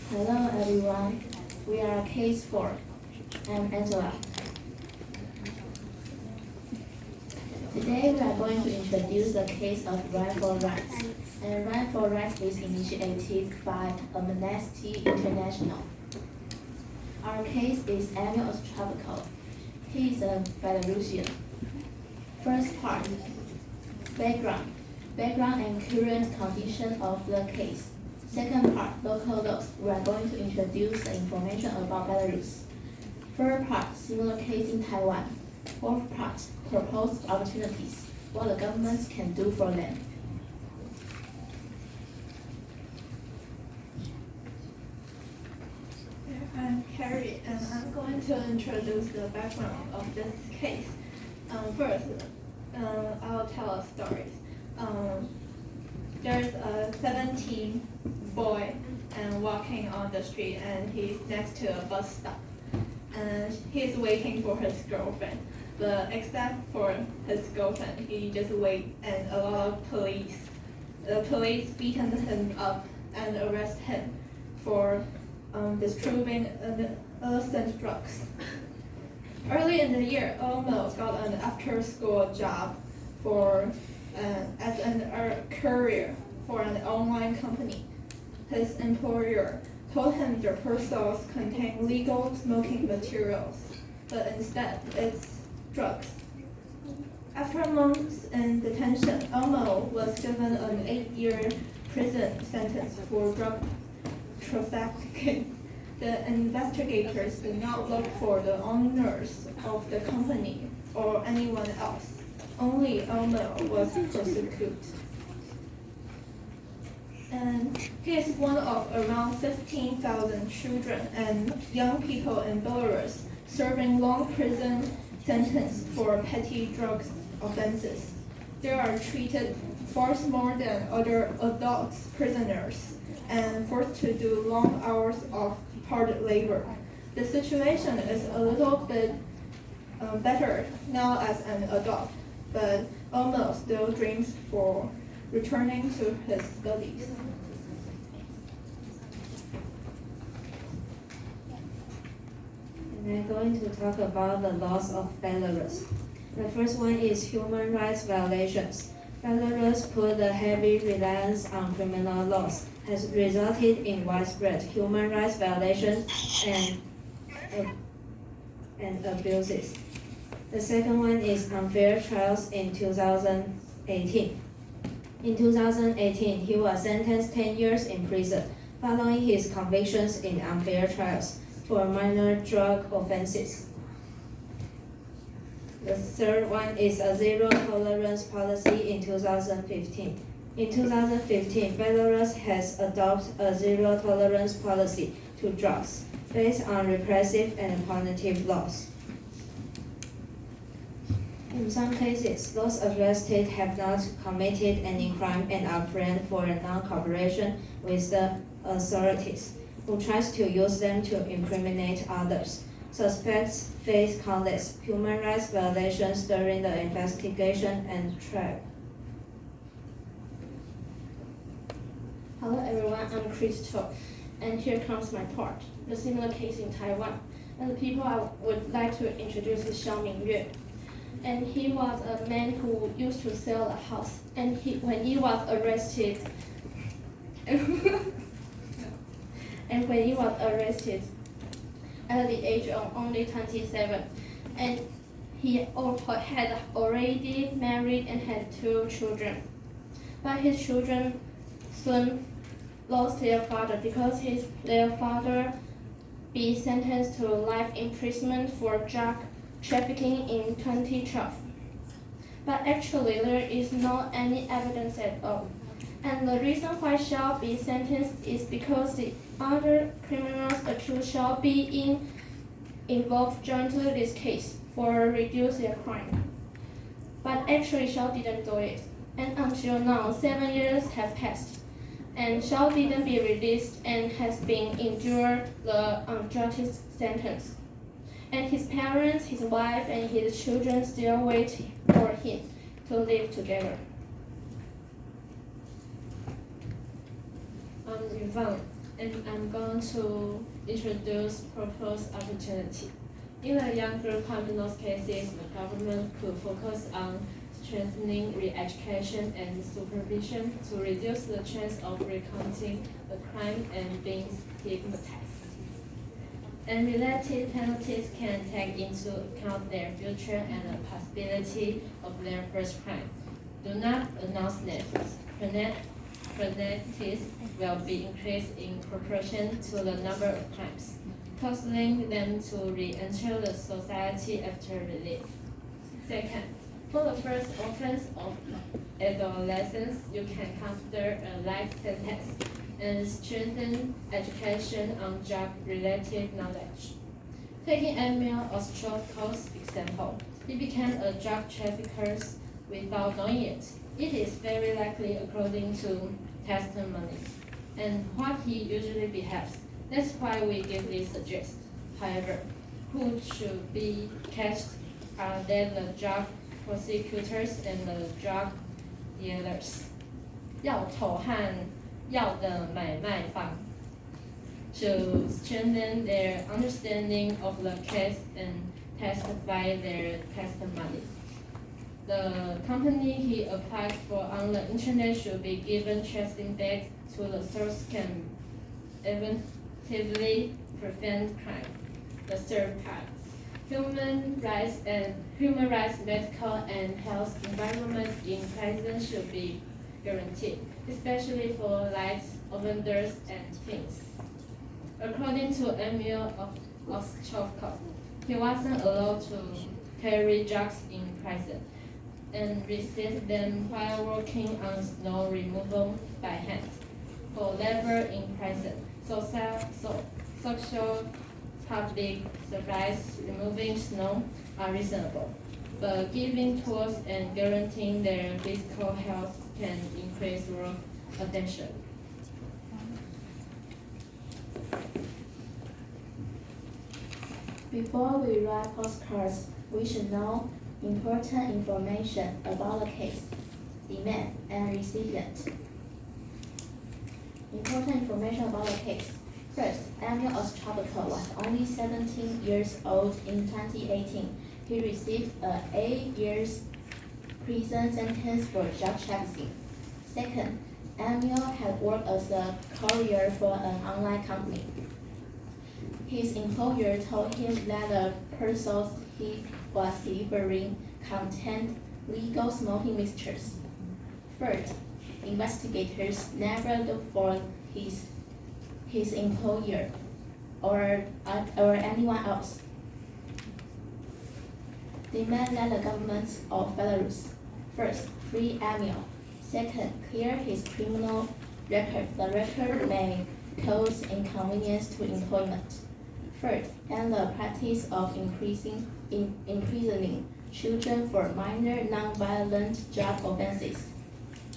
Hello everyone, we are case 4. I'm Angela. Today we are going to introduce the case of Right for Rights. And Right for Rights is initiated by Amnesty International. Our case is Emil Ostrovko. He is a Belarusian. First part, background and current condition of the case. Second part, local laws. We are going to introduce the information about Belarus. Third part, similar case in Taiwan. Fourth part, proposed opportunities, what the governments can do for them. I'm Carrie, and I'm going to introduce the background of this case. First, I'll tell a story. There's a 17 boy and walking on the street, and he's next to a bus stop, and he's waiting for his girlfriend. But except for his girlfriend, he just wait, and a lot of the police beaten him up and arrest him for distributing illicit drugs. Early in the year, Emil got an after-school job as a courier for an online company. His employer told him the parcels contain legal smoking materials, but instead it's drugs. After months in detention, Emil was given an 8-year prison sentence for drug trafficking. The investigators did not look for the owners of the company or anyone else. Only Emil was prosecuted. And he is one of around 15,000 children and young people in Belarus serving long prison sentences for petty drug offenses. They are treated far more than other adult prisoners and forced to do long hours of hard labor. The situation is a little bit better now as an adult, but Emil still dreams for returning to his studies. And I'm going to talk about the laws of Belarus. The first one is human rights violations. Belarus put a heavy reliance on criminal laws, has resulted in widespread human rights violations and abuses. The second one is unfair trials in 2018. In 2018, he was sentenced 10 years in prison following his convictions in unfair trials for minor drug offenses. The third one is a zero tolerance policy in 2015. In 2015, Belarus has adopted a zero tolerance policy to drugs based on repressive and punitive laws. In some cases, those arrested have not committed any crime and are framed for non-cooperation with the authorities, who tries to use them to incriminate others. Suspects face countless human rights violations during the investigation and trial. Hello everyone, I'm Crystal, and here comes my part, the similar case in Taiwan. And the people I would like to introduce is Xiao and he was a man who used to sell a house, and when he was arrested at the age of only 27, and he had already married and had 2 children. But his children soon lost their father because their father be sentenced to life imprisonment for drug trafficking in 2012. But actually there is no any evidence at all. And the reason why shall be sentenced is because the other criminals accused shall be involved jointly in this case for reduce their crime. But actually Shao didn't do it. And until now, 7 years have passed. And Shao didn't be released and has been endured the unjust sentence. And his parents, his wife, and his children still wait for him to live together. I'm Yvonne. and I'm going to introduce proposed opportunity. In the younger criminal cases, the government could focus on strengthening re-education and supervision to reduce the chance of recounting the crime and being stigmatized. And related penalties can take into account their future and the possibility of their first crime. Do not announce that penalties will be increased in proportion to the number of crimes, causing them to re-enter the society after release. Second, for the first offense of adolescence, you can consider a life sentence and strengthen education on drug-related knowledge. Taking Emil Ostrovko's example, he became a drug trafficker without knowing it. It is very likely according to testimony and what he usually behaves. That's why we give this suggest. However, who should be catched are then the drug prosecutors and the drug dealers. 药头和药的买卖方 should strengthen their understanding of the case and testify their testimony. The company he applied for on the internet should be given tracing back to the source can effectively prevent crime. The third part, human rights, medical, and health environment in prison should be guaranteed, especially for light offenders and teens. According to Emil Ostrovko, he wasn't allowed to carry drugs in prison and received them while working on snow removal by hand. For labor in prison, social public service removing snow are reasonable, but giving tools and guaranteeing their physical health can increase work attention. Before we write postcards, we should know important information about the case, demand, and recipient. Important information about the case. First, Emil Ostrovko was only 17 years old in 2018. He received an 8 years prison sentence for drug trafficking. Second, Emil had worked as a courier for an online company. His employer told him that the parcels he was delivering contained legal smoking mixtures. Third, investigators never looked for his employer or anyone else. Demand that the government of Belarus, first, free Emil. Second, clear his criminal record. The record may cause inconvenience to employment. Third, end the practice of imprisoning children for minor non-violent drug offenses.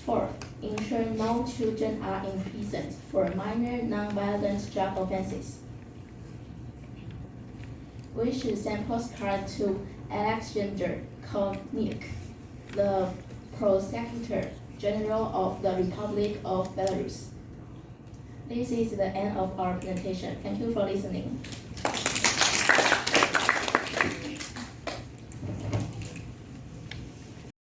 Fourth, ensure no children are imprisoned for minor non-violent drug offenses. We should send postcard to Alexander Konik, the Prosecutor General of the Republic of Belarus. This is the end of our presentation. Thank you for listening.